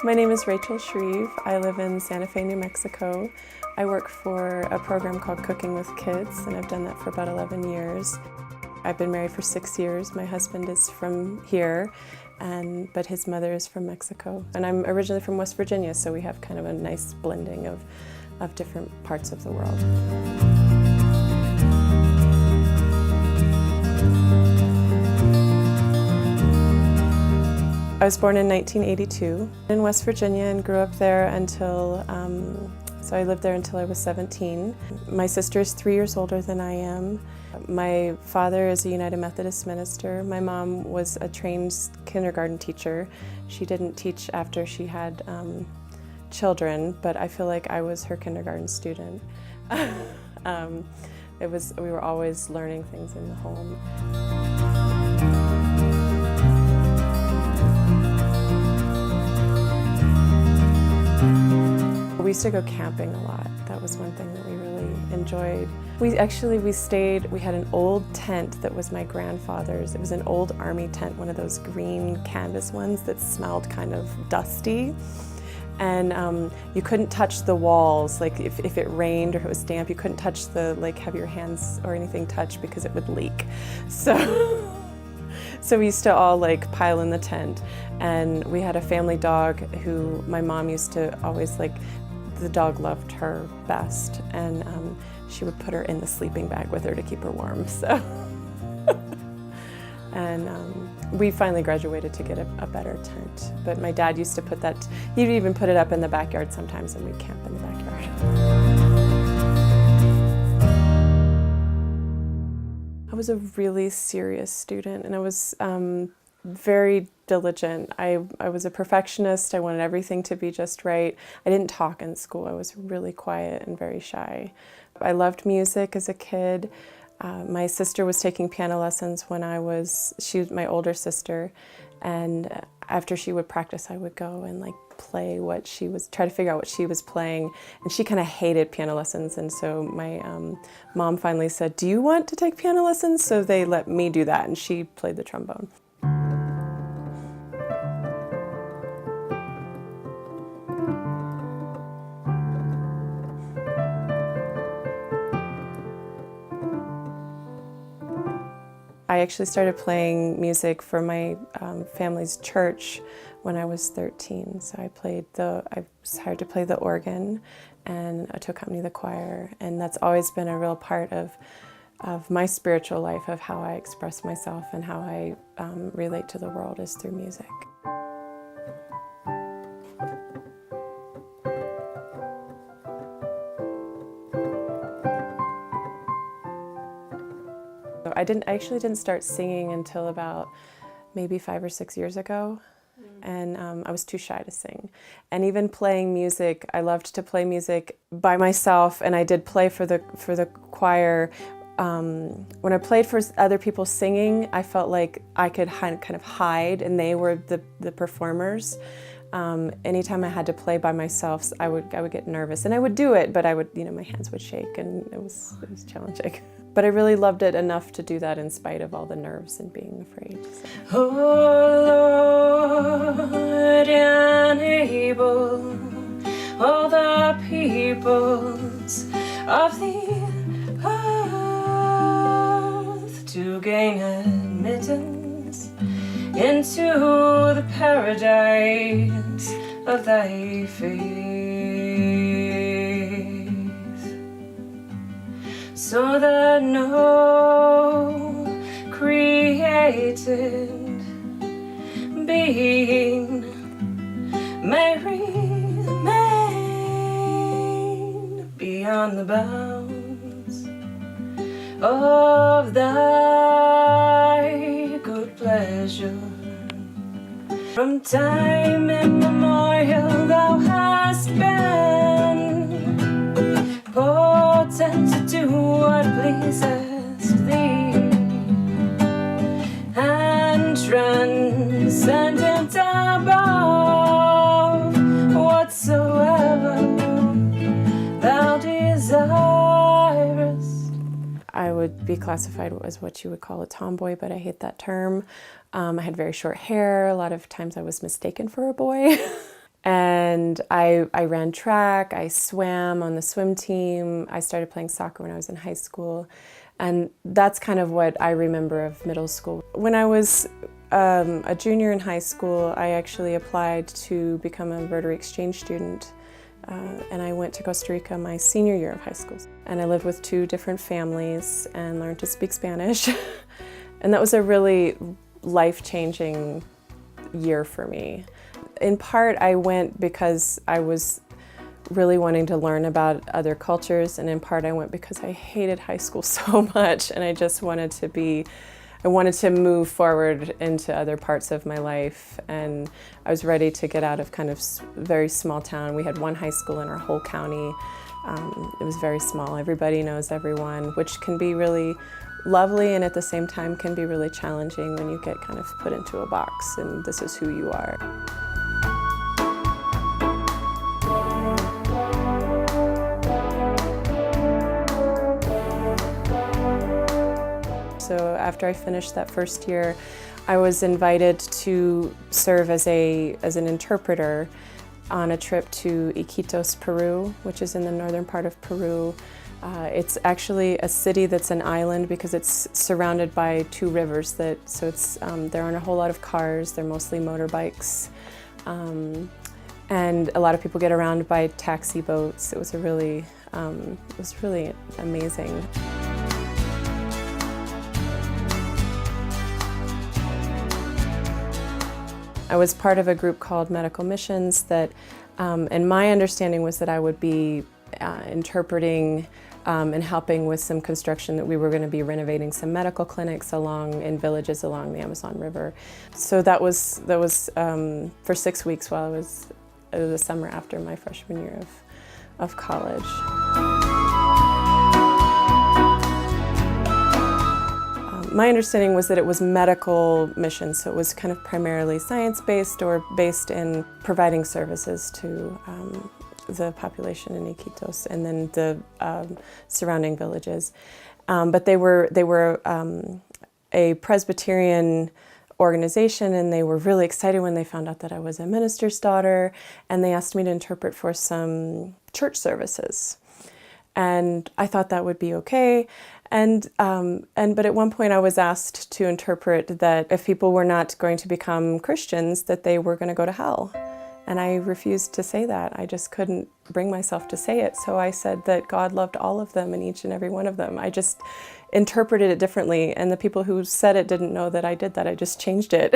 My name is Rachel Shreve. I live in Santa Fe, New Mexico. I work for a program called Cooking with Kids, and I've done that for about 11 years. I've been married for 6 years. My husband is from here, but his mother is from Mexico. And I'm originally from West Virginia, so we have kind of a nice blending of different parts of the world. I was born in 1982 in West Virginia and grew up there until, so I lived there until I was 17. My sister is 3 years older than I am. My father is a United Methodist minister. My mom was a trained kindergarten teacher. She didn't teach after she had children, but I feel like I was her kindergarten student. We were always learning things in the home. We used to go camping a lot. That was one thing that we really enjoyed. We had an old tent that was my grandfather's. It was an old army tent, one of those green canvas ones that smelled kind of dusty. And you couldn't touch the walls, like if it rained or if it was damp, you couldn't touch have your hands or anything touch because it would leak. So we used to all pile in the tent, and we had a family dog who my mom used to always the dog loved her best, and she would put her in the sleeping bag with her to keep her warm. So, and we finally graduated to get a better tent. But my dad used to he'd even put it up in the backyard sometimes, and we'd camp in the backyard. I was a really serious student, and I was very diligent. I was a perfectionist. I wanted everything to be just right. I didn't talk in school. I was really quiet and very shy. I loved music as a kid. My sister was taking piano lessons when she was my older sister, and after she would practice, I would go and play try to figure out what she was playing, and she kind of hated piano lessons, and so my mom finally said, "Do you want to take piano lessons?" So they let me do that, and she played the trombone. I actually started playing music for my family's church when I was 13. So I was hired to play the organ, and to accompany the choir. And that's always been a real part of my spiritual life, of how I express myself and how I relate to the world, is through music. I actually didn't start singing until about maybe 5 or 6 years ago, and I was too shy to sing. And even playing music, I loved to play music by myself, and I did play for the choir. When I played for other people singing, I felt like I could kind of hide, and they were the performers. Anytime I had to play by myself, I would get nervous, and I would do it, but my hands would shake, and it was challenging. But I really loved it enough to do that in spite of all the nerves and being afraid. So. Oh Lord, enable all the peoples of the earth to gain admittance into the paradise of thy faith, so that no created being may remain beyond the bounds of thy good pleasure. From time immemorial thou hast been potent to do what pleasest thee, and transcendent above whatsoever thou desirest. I would be classified as what you would call a tomboy, but I hate that term. I had very short hair. A lot of times I was mistaken for a boy. And I ran track, I swam on the swim team, I started playing soccer when I was in high school, and that's kind of what I remember of middle school. When I was a junior in high school, I actually applied to become a Rotary exchange student, and I went to Costa Rica my senior year of high school. And I lived with 2 different families and learned to speak Spanish. And that was a really life-changing year for me. In part, I went because I was really wanting to learn about other cultures, and in part I went because I hated high school so much, and I just wanted to move forward into other parts of my life, and I was ready to get out of kind of very small town. We had 1 high school in our whole county. It was very small. Everybody knows everyone, which can be really lovely and at the same time can be really challenging when you get kind of put into a box and this is who you are. So after I finished that first year, I was invited to serve as an interpreter on a trip to Iquitos, Peru, which is in the northern part of Peru. It's actually a city that's an island because it's surrounded by 2 rivers. There aren't a whole lot of cars. They're mostly motorbikes, and a lot of people get around by taxi boats. It was really amazing. I was part of a group called Medical Missions that, and my understanding was that I would be interpreting and helping with some construction, that we were going to be renovating some medical clinics in villages along the Amazon River. So that was for 6 weeks while it was the summer after my freshman year of college. My understanding was that it was medical missions, so it was kind of primarily science-based or based in providing services to the population in Iquitos and then the surrounding villages. But they were a Presbyterian organization, and they were really excited when they found out that I was a minister's daughter, and they asked me to interpret for some church services. And I thought that would be okay. But at one point I was asked to interpret that if people were not going to become Christians, that they were going to go to hell. And I refused to say that. I just couldn't bring myself to say it. So I said that God loved all of them and each and every one of them. I just interpreted it differently. And the people who said it didn't know that I did that. I just changed it.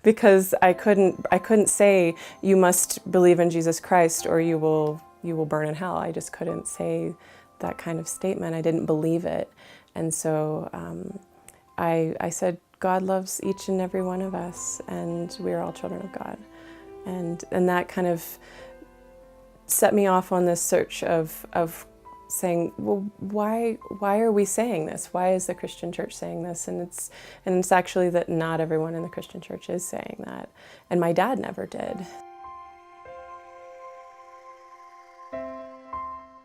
Because I couldn't say you must believe in Jesus Christ or you will burn in hell. I just couldn't say that kind of statement. I didn't believe it. And so I said, God loves each and every one of us, and we are all children of God. And that kind of set me off on this search of saying, well, why are we saying this? Why is the Christian church saying this? And it's actually that not everyone in the Christian church is saying that. And my dad never did.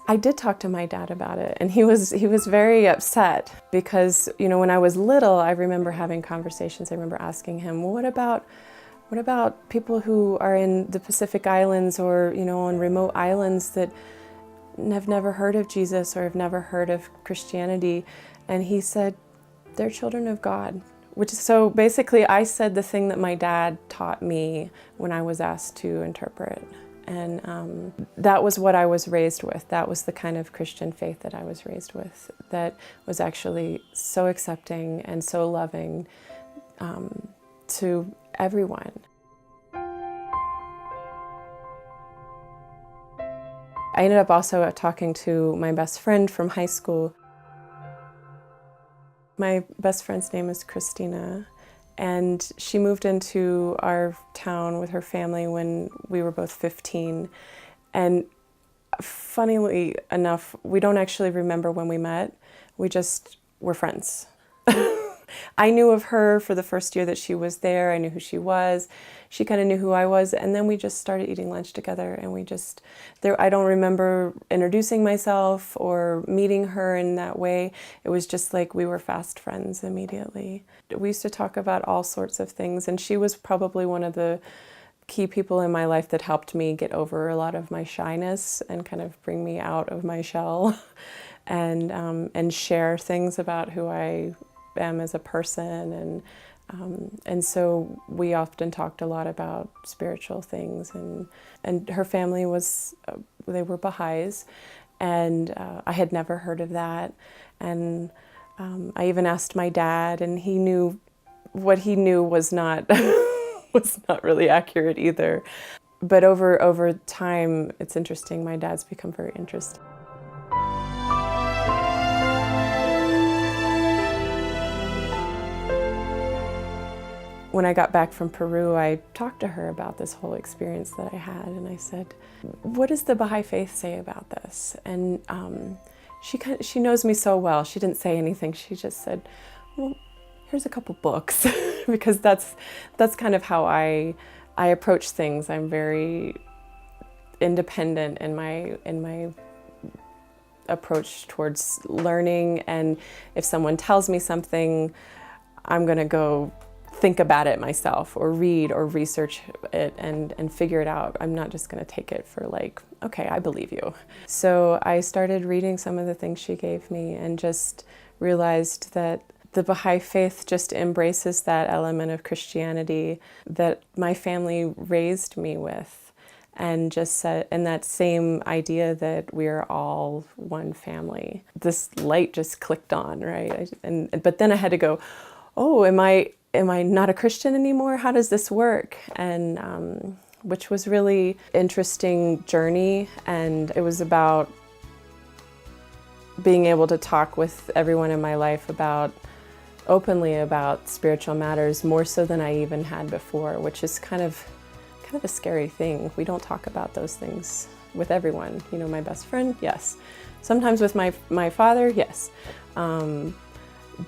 I did talk to my dad about it, and he was very upset because, when I was little, I remember having conversations. I remember asking him, well, what about people who are in the Pacific Islands or, on remote islands that have never heard of Jesus or have never heard of Christianity? And he said, they're children of God. So basically I said the thing that my dad taught me when I was asked to interpret. And that was what I was raised with. That was the kind of Christian faith that I was raised with, that was actually so accepting and so loving to everyone. I ended up also talking to my best friend from high school. My best friend's name is Christina. And she moved into our town with her family when we were both 15. And funnily enough, we don't actually remember when we met. We just were friends. I knew of her for the first year that she was there. I knew who she was. She kind of knew who I was. And then we just started eating lunch together. And I don't remember introducing myself or meeting her in that way. It was just like we were fast friends immediately. We used to talk about all sorts of things. And she was probably one of the key people in my life that helped me get over a lot of my shyness and kind of bring me out of my shell and share things about who I am as a person. And so we often talked a lot about spiritual things. And her family was, they were Baha'is, and I had never heard of that. And I even asked my dad, and he knew what he knew was not was not really accurate either. But over time, it's interesting. My dad's become very interested. When I got back from Peru, I talked to her about this whole experience that I had, and I said, "What does the Baha'i faith say about this?" And she knows me so well. She didn't say anything. She just said, "Well, here's a couple books," because that's kind of how I approach things. I'm very independent in my approach towards learning, and if someone tells me something, I'm going to go think about it myself, or read or research it and figure it out. I'm not just going to take it for like, okay, I believe you. So I started reading some of the things she gave me and just realized that the Baha'i faith just embraces that element of Christianity that my family raised me with, and just said, and that same idea that we're all one family. This light just clicked on, right? But then I had to go, oh, am I not a Christian anymore? How does this work? And which was really interesting journey, and it was about being able to talk with everyone in my life openly about spiritual matters, more so than I even had before, which is kind of a scary thing. We don't talk about those things with everyone. You know, my best friend, yes. Sometimes with my father, yes.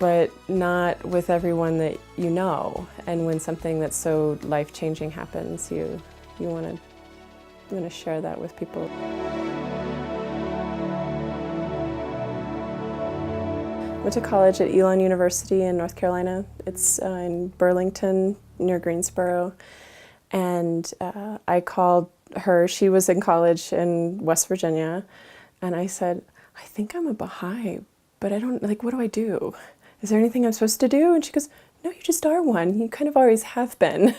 But not with everyone that you know. And when something that's so life-changing happens, you want to share that with people. Went to college at Elon University in North Carolina. It's in Burlington, near Greensboro. And I called her. She was in college in West Virginia. And I said, I think I'm a Baha'i, but I don't, like, what do I do? Is there anything I'm supposed to do? And she goes, no, you just are one. You kind of always have been.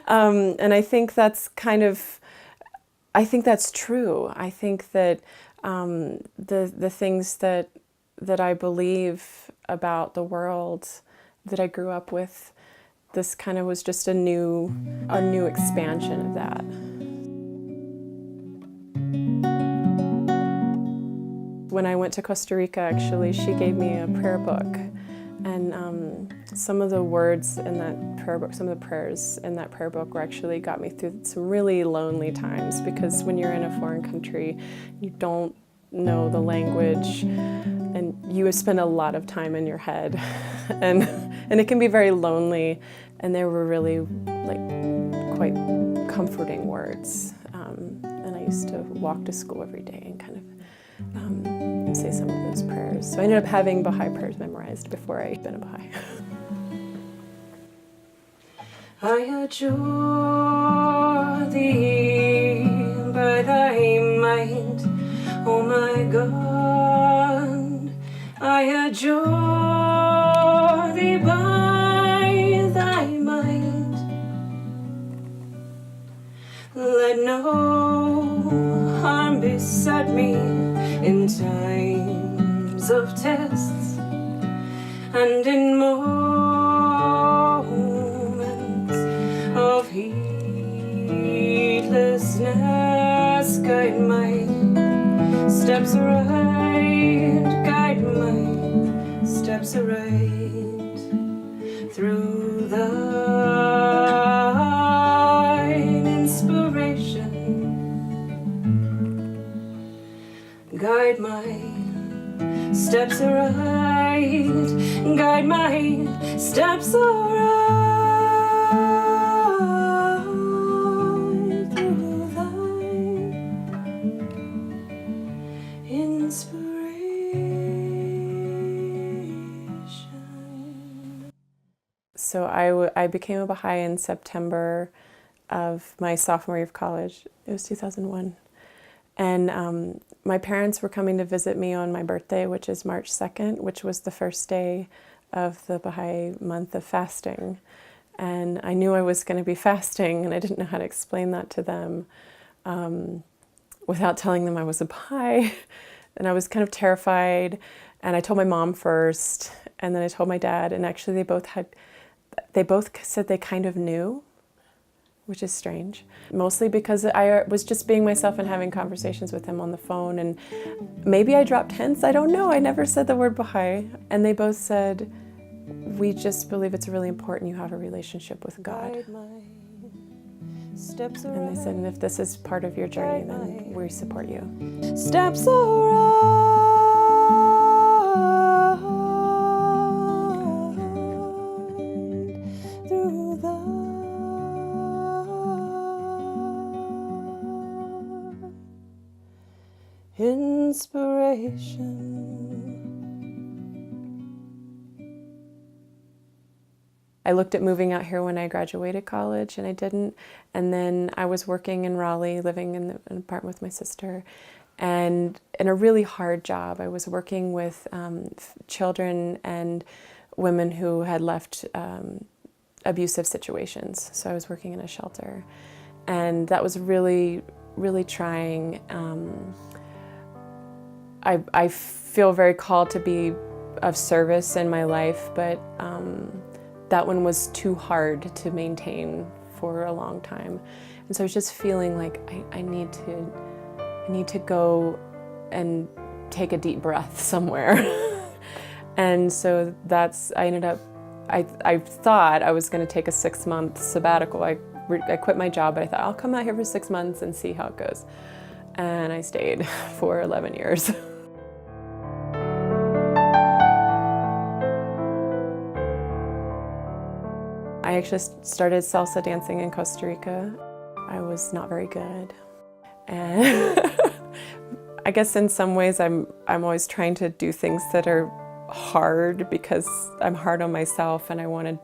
And I think that's I think that's true. I think that the things that I believe about the world that I grew up with, this kind of was just a new expansion of that. When I went to Costa Rica, actually, she gave me a prayer book, and some of the words in that prayer book, some of the prayers in that prayer book actually got me through some really lonely times, because when you're in a foreign country, you don't know the language, and you spend a lot of time in your head, and it can be very lonely, and they were really quite comforting words, and I used to walk to school every day and kind of say some of those prayers. So I ended up having Baha'i prayers memorized before I had been a Baha'i. I adore thee by thy might, oh my God. I adore thee by thy might. Let no harm beset me in times of tests and in moments of heedlessness. Guide my steps right, guide my steps right through thine inspiration. Guide my steps right, guide my steps right through thine inspiration. So I became a Baha'i in September of my sophomore year of college. It was 2001. And my parents were coming to visit me on my birthday, which is March 2nd, which was the first day of the Baha'i month of fasting. And I knew I was going to be fasting, and I didn't know how to explain that to them without telling them I was a Baha'i. And I was kind of terrified. And I told my mom first, and then I told my dad. And actually, they both said they kind of knew, which is strange. Mostly because I was just being myself and having conversations with him on the phone. And maybe I dropped hints. I don't know. I never said the word Baha'i. And they both said, we just believe it's really important you have a relationship with God. And they said, and if this is part of your journey, then we support you. Steps around through the inspiration. I looked at moving out here when I graduated college, and I didn't. And then I was working in Raleigh, living in an apartment with my sister, and in a really hard job. I was working with children and women who had left abusive situations. So I was working in a shelter, and that was really, really trying. I feel very called to be of service in my life, but that one was too hard to maintain for a long time. And so I was just feeling like I need to go and take a deep breath somewhere. And so I thought I was going to take a 6-month sabbatical. I quit my job, but I thought I'll come out here for 6 months and see how it goes. And I stayed for 11 years. I actually started salsa dancing in Costa Rica. I was not very good. And I guess in some ways I'm always trying to do things that are hard because I'm hard on myself and I want to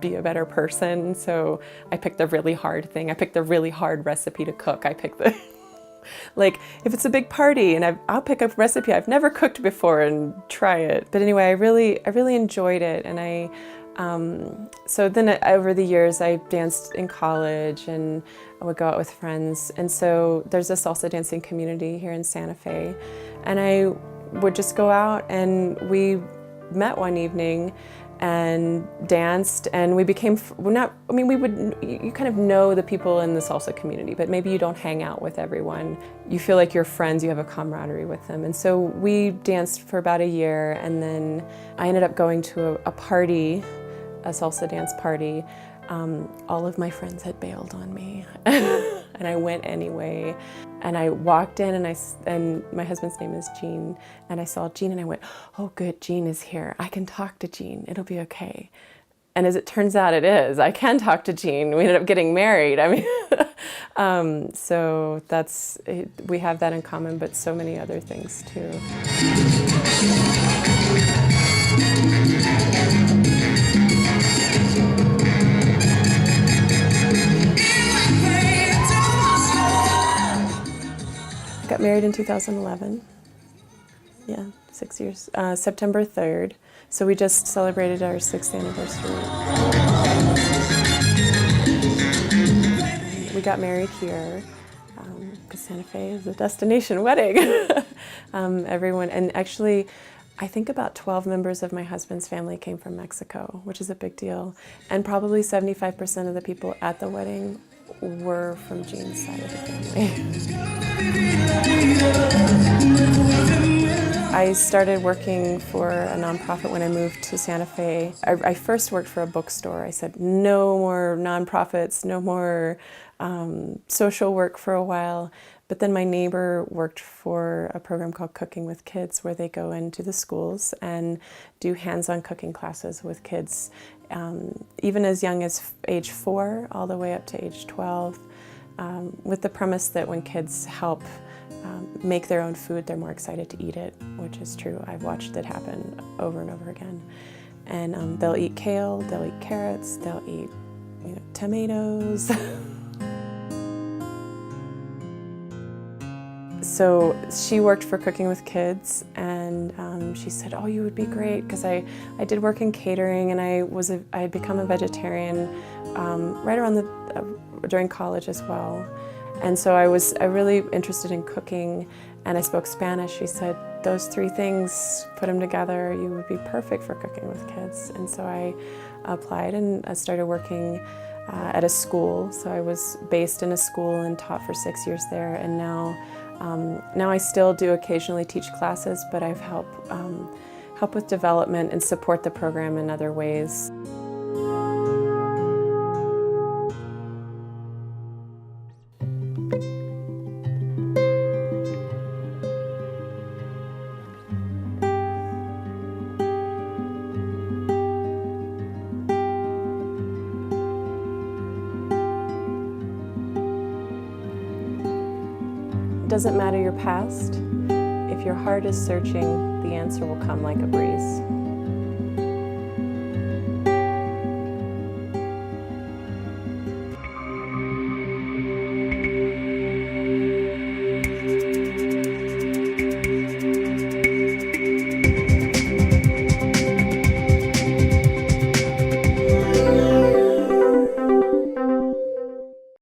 be a better person. So I picked a really hard thing. I picked a really hard recipe to cook. I picked the, like, if it's a big party and I'll pick a recipe I've never cooked before and try it. But anyway, I really enjoyed it. And so then over the years I danced in college and I would go out with friends. And so there's a salsa dancing community here in Santa Fe. And I would just go out, and we met one evening and danced, and we became, you kind of know the people in the salsa community, but maybe you don't hang out with everyone. You feel like you're friends, you have a camaraderie with them. And so we danced for about a year, and then I ended up going to a party, a salsa dance party. All of my friends had bailed on me, and I went anyway. And I walked in, and my husband's name is Gene, and I saw Gene, and I went, oh good, Gene is here. I can talk to Gene, it'll be okay. And as it turns out, it is. I can talk to Gene. We ended up getting married. I mean, so we have that in common, but so many other things too. I got married in 2011. Yeah, 6 years. September 3rd. So we just celebrated our 6th anniversary. We got married here because Santa Fe is a destination wedding. Everyone, and actually, I think about 12 members of my husband's family came from Mexico, which is a big deal. And probably 75% of the people at the wedding were from Gene's side of the family. I started working for a nonprofit when I moved to Santa Fe. I first worked for a bookstore. I said, no more nonprofits, no more social work for a while. But then my neighbor worked for a program called Cooking with Kids, where they go into the schools and do hands-on cooking classes with kids, even as young as age 4 all the way up to age 12, with the premise that when kids help make their own food, they're more excited to eat it, which is true. I've watched it happen over and over again. And they'll eat kale, they'll eat carrots, they'll eat tomatoes. So she worked for Cooking with Kids, and she said, "Oh, you would be great," because I did work in catering, and I had become a vegetarian right around during college as well. And so I was really interested in cooking, and I spoke Spanish. She said, "Those three things, put them together, you would be perfect for Cooking with Kids." And so I applied, and I started working at a school. So I was based in a school and taught for 6 years there, and now I still do occasionally teach classes, but I've help with development and support the program in other ways. It doesn't matter your past. If your heart is searching, the answer will come like a breeze.